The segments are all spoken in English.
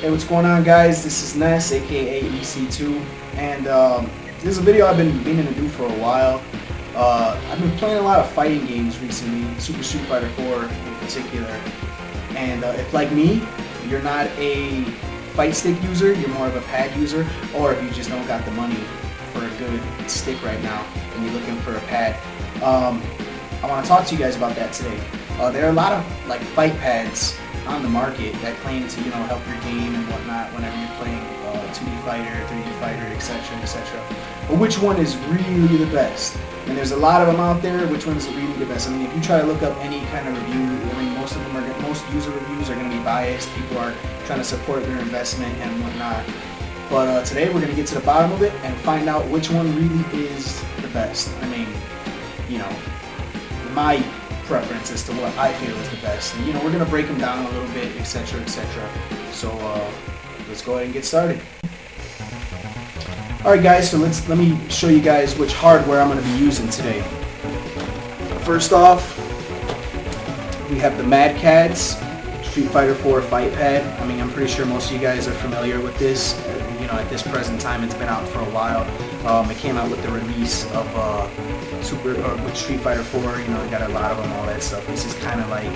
Hey, what's going on, guys? This is Ness, aka Ps2, and this is a video I've been meaning to do for a while. I've been playing a lot of fighting games recently, Super Street Fighter 4 in particular. And if, like me, you're not a fight stick user, you're more of a pad user, or if you just don't got the money for a good stick right now and you're looking for a pad, I want to talk to you guys about that today. There are a lot of fight pads on the market that claim to help your game and whatnot whenever you're playing 2D fighter, 3D fighter, etc., etc. But which one is really the best? And there's a lot of them out there. Which one's really the best? I mean, if you try to look up any kind of review, I mean, most user reviews are going to be biased. People are trying to support their investment and whatnot. But today we're going to get to the bottom of it and find out which one really is the best. I mean, my preference as to what I feel is the best. And we're going to break them down a little bit, etc., etc. So let's go ahead and get started. Alright guys, so let me show you guys which hardware I'm going to be using today. First off, we have the Catz Street Fighter 4 Fight Pad. I mean, I'm pretty sure most of you guys are familiar with this. At this present time, it's been out for a while. It came out with the release of with Street Fighter 4. They got a lot of them, all that stuff. This is kind of like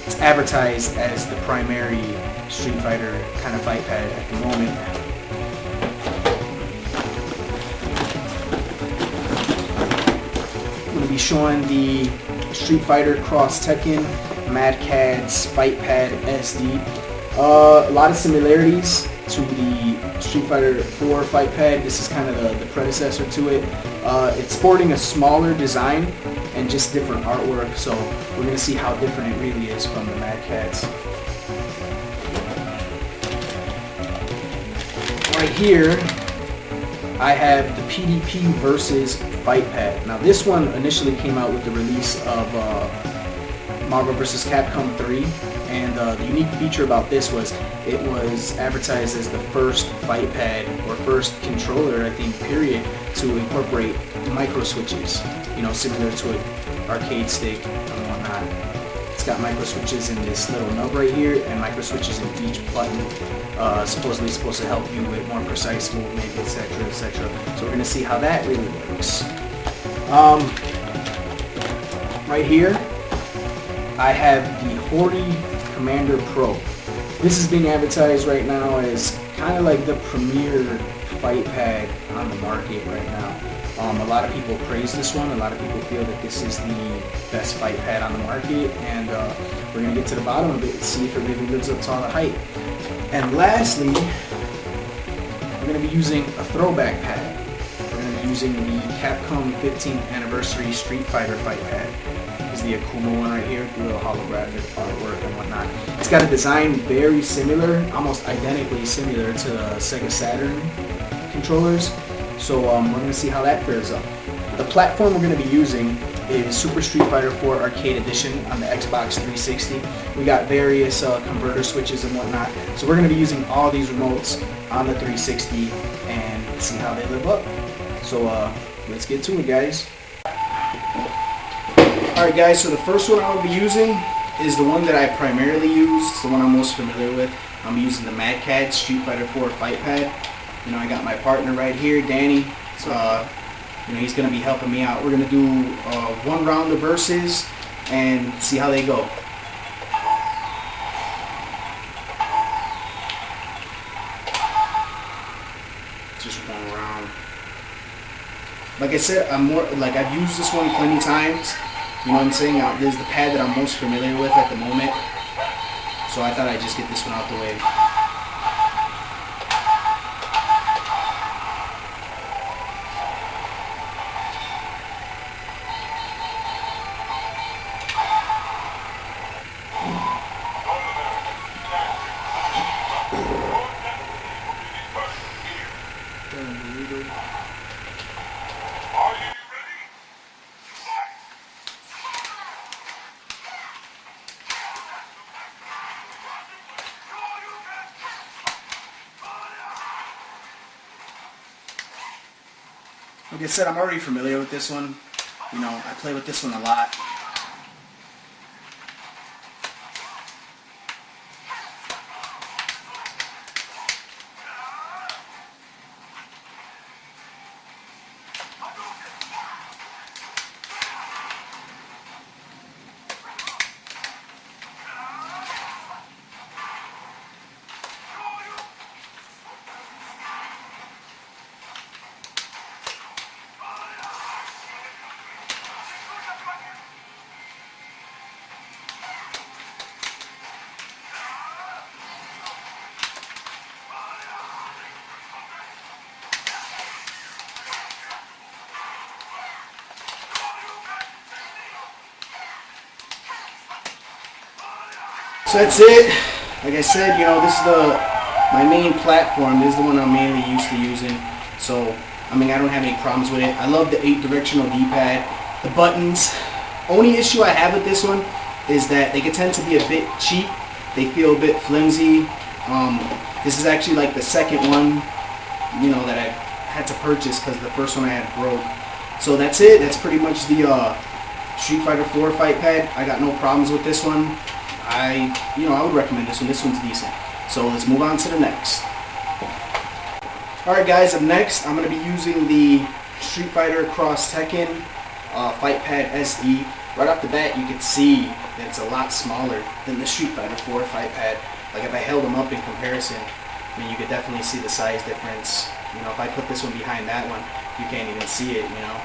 it's advertised as the primary Street Fighter kind of fight pad at the moment. I'm going to be showing the Street Fighter Cross Tekken Catz Fight Pad SD. A lot of similarities to the Street Fighter 4 Fight Pad. This is kind of the predecessor to it. It's sporting a smaller design and just different artwork, so we're going to see how different it really is from the Catz. Right here, I have the PDP Versus Fight Pad. Now this one initially came out with the release of Marvel vs. Capcom 3, and the unique feature about this was it was advertised as the first fight pad, or first controller, I think, period, to incorporate micro switches, similar to an arcade stick and whatnot. It's got micro switches in this little nub right here, and micro switches in each button, supposedly supposed to help you with more precise movement, etc., etc. So we're going to see how that really works. Right here, I have the Hori Commander Pro. This is being advertised right now as kind of like the premier fight pad on the market right now. A lot of people praise this one. A lot of people feel that this is the best fight pad on the market, and we're going to get to the bottom of it and see if it really lives up to all the hype. And lastly, we're going to be using a throwback pad. We're going to be using the Capcom 15th Anniversary Street Fighter Fight Pad. Is the Akuma one right here, the little holographic artwork and whatnot. It's got a design very similar, almost identically similar to the Sega Saturn controllers. So we're going to see how that fares up. The platform we're going to be using is Super Street Fighter 4 Arcade Edition on the Xbox 360. We got various converter switches and whatnot. So we're going to be using all these remotes on the 360 and see how they live up. So let's get to it, guys. Alright guys, so the first one I will be using is the one that I primarily use. It's the one I'm most familiar with. I'm using the Catz Street Fighter 4 Fight Pad. I got my partner right here, Danny. So, he's going to be helping me out. We're going to do one round of versus and see how they go. Just one round. Like I said, I've used this one plenty of times. You know what I'm saying? This is the pad that I'm most familiar with at the moment. So I thought I'd just get this one out the way. Like I said, I'm already familiar with this one. I play with this one a lot. So that's it. Like I said, you know, this is my main platform. This is the one I'm mainly used to using. So, I mean, I don't have any problems with it. I love the 8-directional D-pad. The buttons. Only issue I have with this one is that they can tend to be a bit cheap. They feel a bit flimsy. This is actually like the second one, you know, that I had to purchase because the first one I had broke. So that's it. That's pretty much the Street Fighter 4 Fight Pad. I got no problems with this one. I would recommend this one. This one's decent. So let's move on to the next. Alright guys, up next I'm going to be using the Street Fighter X Tekken Fight Pad SD. Right off the bat you can see that it's a lot smaller than the Street Fighter 4 Fight Pad. Like if I held them up in comparison, I mean you could definitely see the size difference. You know, if I put this one behind that one, you can't even see it, you know.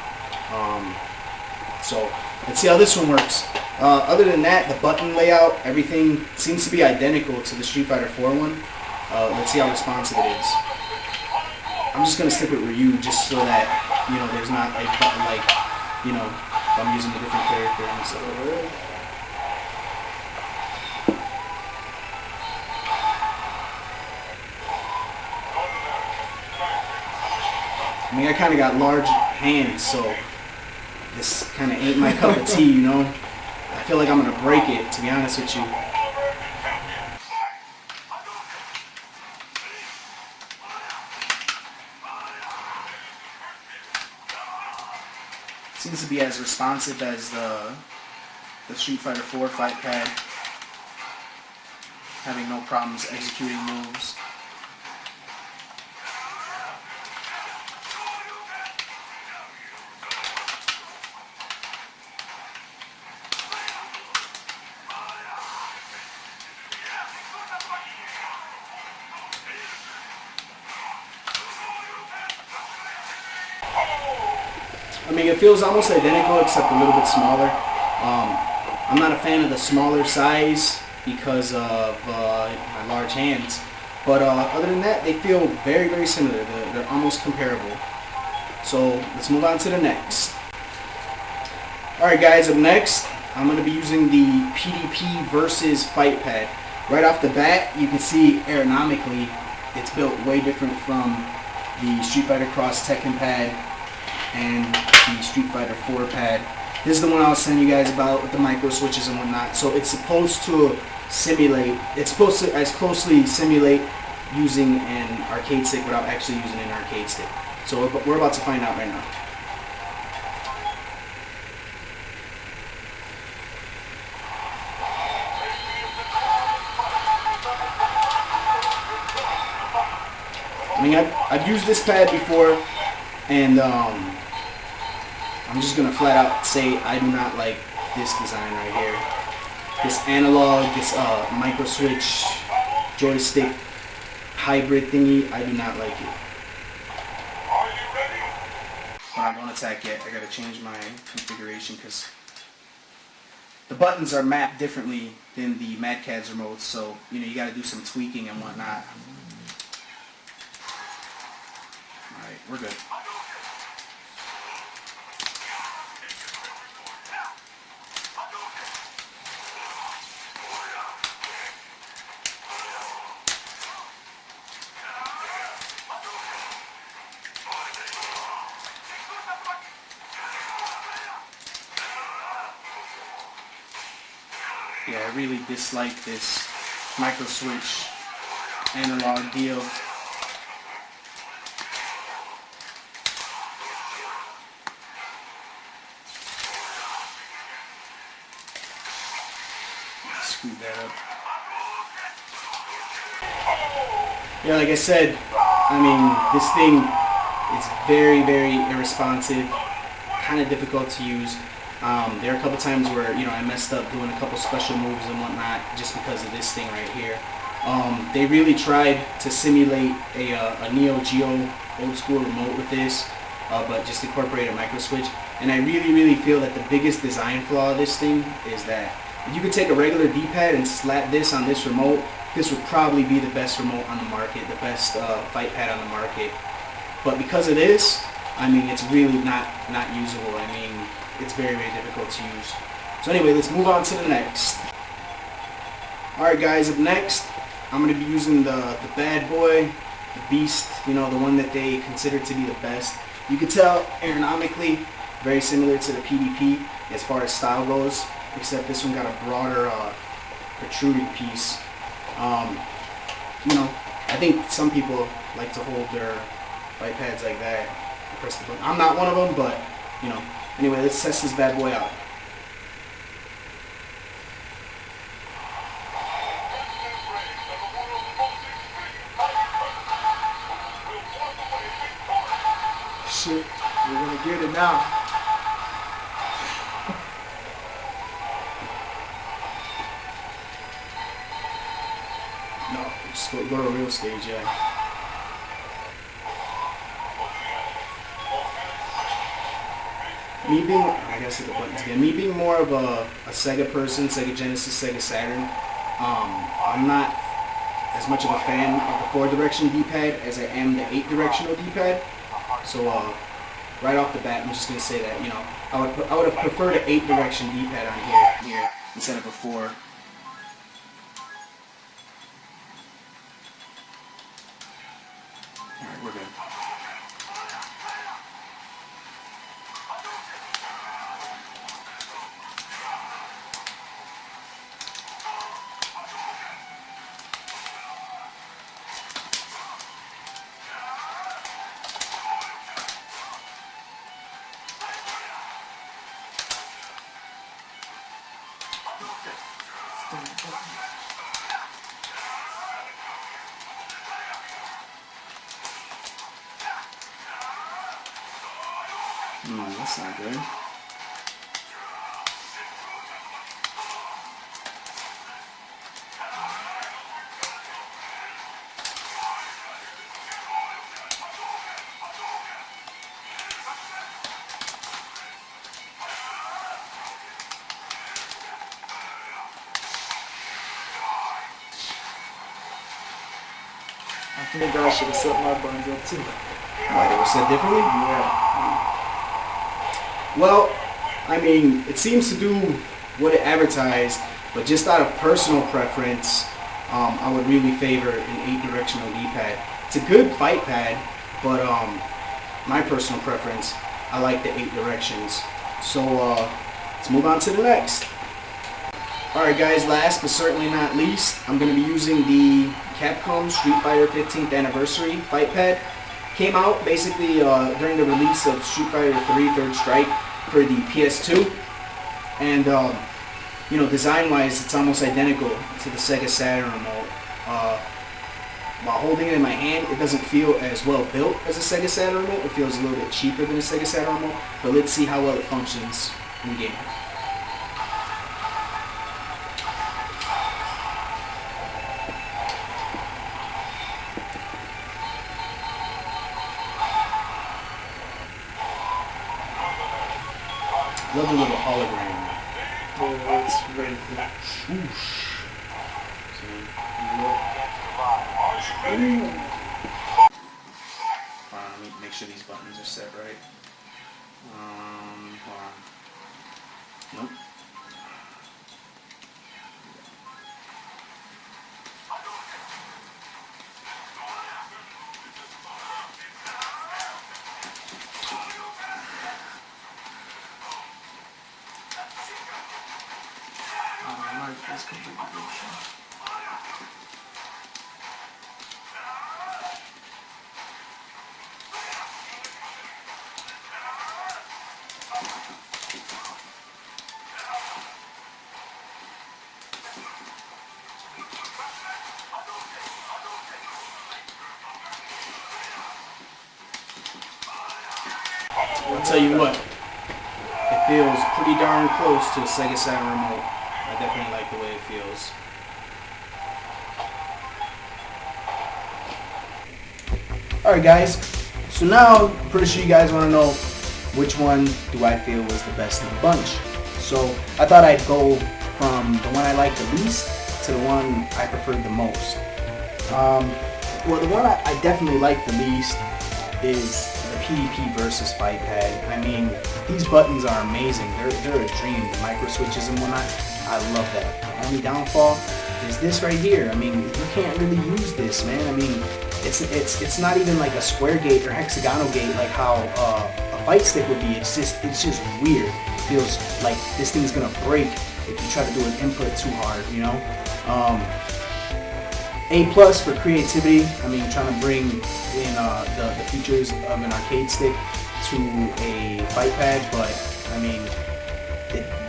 So let's see how this one works. Other than that, the button layout, everything seems to be identical to the Street Fighter 4 one. Let's see how responsive it is. I'm just going to stick with Ryu just so that, you know, there's not a button like, you know, if I'm using a different character and stuff. I mean, I kind of got large hands, so this kind of ain't my cup of tea, you know. I feel like I'm going to break it, to be honest with you. Seems to be as responsive as the Street Fighter 4 Fight Pad. Having no problems executing moves. I mean, it feels almost identical except a little bit smaller. I'm not a fan of the smaller size because of my large hands. But other than that, they feel very, very similar. They're almost comparable. So let's move on to the next. Alright guys, up next, I'm going to be using the PDP Versus Fight Pad. Right off the bat, you can see aerodynamically, it's built way different from the Street Fighter X Tekken pad and the Street Fighter 4 pad. This is the one I was telling you guys about with the micro switches and whatnot. So it's supposed to simulate, it's supposed to as closely simulate using an arcade stick without actually using an arcade stick. So we're about to find out right now. I mean, I've used this pad before, and I'm just gonna flat out say I do not like this design right here. This analog, this micro switch joystick hybrid thingy, I do not like it. But I don't attack yet. I gotta change my configuration because the buttons are mapped differently than the Mad Catz remotes, so you know you gotta do some tweaking and whatnot. Alright, we're good. Yeah, I really dislike this micro switch analog deal. Screw that up. Yeah, like I said, I mean, this thing is very, very irresponsive, kind of difficult to use. There are a couple times where, you know, I messed up doing a couple special moves and whatnot just because of this thing right here. They really tried to simulate a Neo Geo old school remote with this, but just incorporate a micro switch. And I really, really feel that the biggest design flaw of this thing is that if you could take a regular D-pad and slap this on this remote, this would probably be the best remote on the market, the best fight pad on the market. But because of this, I mean, it's really not usable. I mean, it's very, very difficult to use. So anyway, let's move on to the next. Alright guys, up next, I'm going to be using the bad boy, the beast, you know, the one that they consider to be the best. You can tell aerodynamically, very similar to the PDP as far as style goes, except this one got a broader protruding piece. You know, I think some people like to hold their fight pads like that and press the button. I'm not one of them, but, you know. Anyway, let's test this bad boy out. Shit, we're gonna get it now. No, just go to a real stage, yeah. Me being, I gotta hit the buttons again. Me being more of a Sega person, Sega Genesis, Sega Saturn, I'm not as much of a fan of the 4-direction D-pad as I am the 8-directional D-pad. So right off the bat, I'm just gonna say that, you know, I would have preferred an 8-direction D-pad on here instead of a 4. Alright, we're good. That's not good. I think I should have set my buttons up too. Why, they were set differently? Yeah. Well, I mean, it seems to do what it advertised, but just out of personal preference, I would really favor an 8-directional D-pad. It's a good fight pad, but my personal preference, I like the 8 directions. So let's move on to the next. Alright guys, last but certainly not least, I'm going to be using the Capcom Street Fighter 15th Anniversary Fight Pad. Came out basically during the release of Street Fighter 3 Third Strike for the PS2. And, you know, design-wise, it's almost identical to the Sega Saturn remote. While holding it in my hand, it doesn't feel as well built as a Sega Saturn remote. It feels a little bit cheaper than a Sega Saturn remote. But let's see how well it functions in game. Love the little hologram. Oh, it's very cool. Whoosh. Hold on, let me make sure these buttons are set right. Hold on. Nope. This configuration. I'll tell you what, it feels pretty darn close to a Sega Saturn remote. I definitely like the way it feels. Alright guys, so now I'm pretty sure you guys want to know which one do I feel was the best of the bunch. So I thought I'd go from the one I liked the least to the one I preferred the most. Well, the one I definitely like the least is the PDP Versus Fight Pad. I mean, these buttons are amazing. They're a dream, the micro switches and whatnot. I love that. The only downfall is this right here. I mean, you can't really use this, man. I mean, it's not even like a square gate or hexagonal gate like how a fight stick would be. It's just weird. It feels like this thing's gonna break if you try to do an input too hard, you know. A+ for creativity. I mean, trying to bring in the features of an arcade stick to a fight pad, but I mean,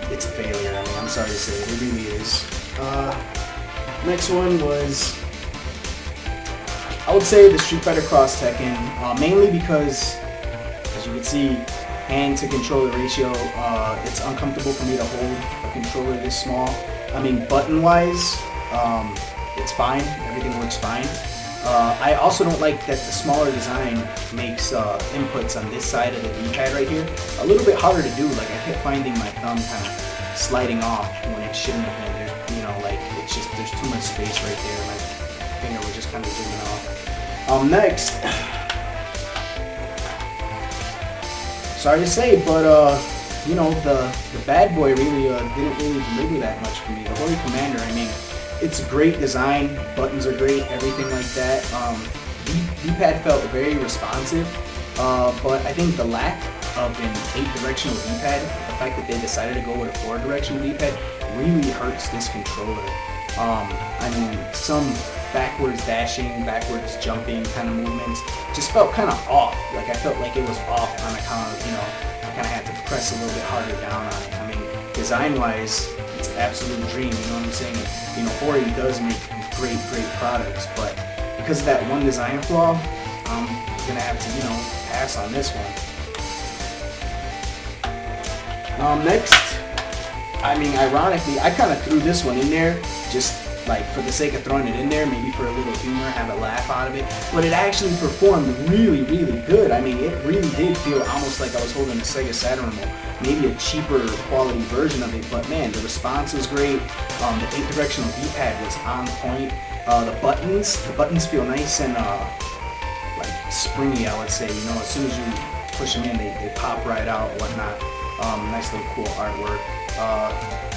it's a failure. I mean, I'm sorry to say it really is. Next one was, I would say, the Street Fighter Cross Tekken, mainly because, as you can see, hand to controller ratio, it's uncomfortable for me to hold a controller this small. I mean, button-wise, it's fine. Everything works fine. I also don't like that the smaller design makes inputs on this side of the D-pad right here a little bit harder to do. Like, I kept finding my thumb kind of sliding off when it shouldn't have been. There's, you know, like, it's just, there's too much space right there. My finger was just kind of zooming off. Next, sorry to say, but you know, the bad boy really didn't really deliver that much for me. The Hori Commander, I mean, it's a great design, buttons are great, everything like that. D-pad felt very responsive, but I think the lack of an 8-directional D-pad, the fact that they decided to go with a 4-directional D-pad, really hurts this controller. I mean, some backwards dashing, backwards jumping kind of movements just felt kind of off. Like, I felt like it was off on account of, you know, I kind of had to press a little bit harder down on it. I mean, design-wise, it's an absolute dream, you know what I'm saying? You know, Hori does make great products, but because of that one design flaw, I'm gonna have to, you know, pass on this one. Next, I mean, ironically, I kind of threw this one in there just like for the sake of throwing it in there, maybe for a little humor, have a laugh out of it, but it actually performed really good. I mean, it really did feel almost like I was holding a Sega Saturn remote, maybe a cheaper quality version of it, but man, the response was great. The 8-directional D-pad was on point. The buttons feel nice and like springy, I would say. You know, as soon as you push them in, they pop right out and whatnot. Nice little cool artwork.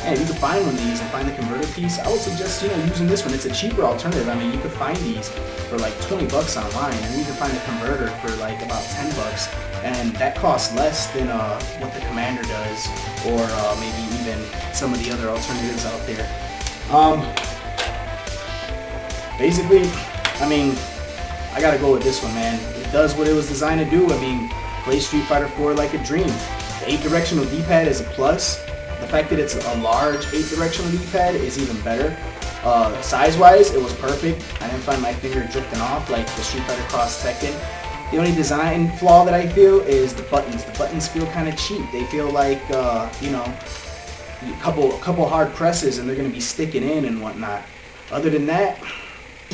And if you could find one of these and find the converter piece, I would suggest, you know, using this one. It's a cheaper alternative. I mean, you could find these for like 20 bucks online, and you can find a converter for like about 10 bucks, and that costs less than what the Commander does, or maybe even some of the other alternatives out there. Basically, I mean, I gotta go with this one, man. It does what it was designed to do. I mean, play Street Fighter 4 like a dream. The 8-directional D-pad is a plus. The fact that it's a large 8-directional D-pad is even better. Size-wise, it was perfect. I didn't find my finger drifting off like the Street Fighter Cross Tekken. The only design flaw that I feel is the buttons. The buttons feel kind of cheap. They feel like, you know, a couple hard presses and they're going to be sticking in and whatnot. Other than that,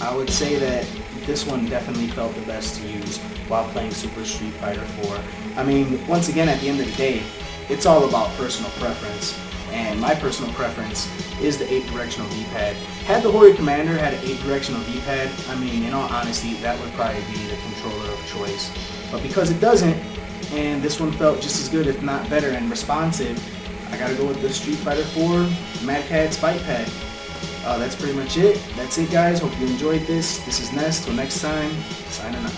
I would say that this one definitely felt the best to use while playing Super Street Fighter 4. I mean, once again, at the end of the day, it's all about personal preference, and my personal preference is the 8-directional D-pad. Had the Hori Commander had an 8-directional D-pad, I mean, in all honesty, that would probably be the controller of choice. But because it doesn't, and this one felt just as good, if not better, and responsive, I gotta go with the Street Fighter 4 Mad Catz Fight Pad. That's pretty much it. That's it, guys. Hope you enjoyed this. This is Ness. Till next time, signing out.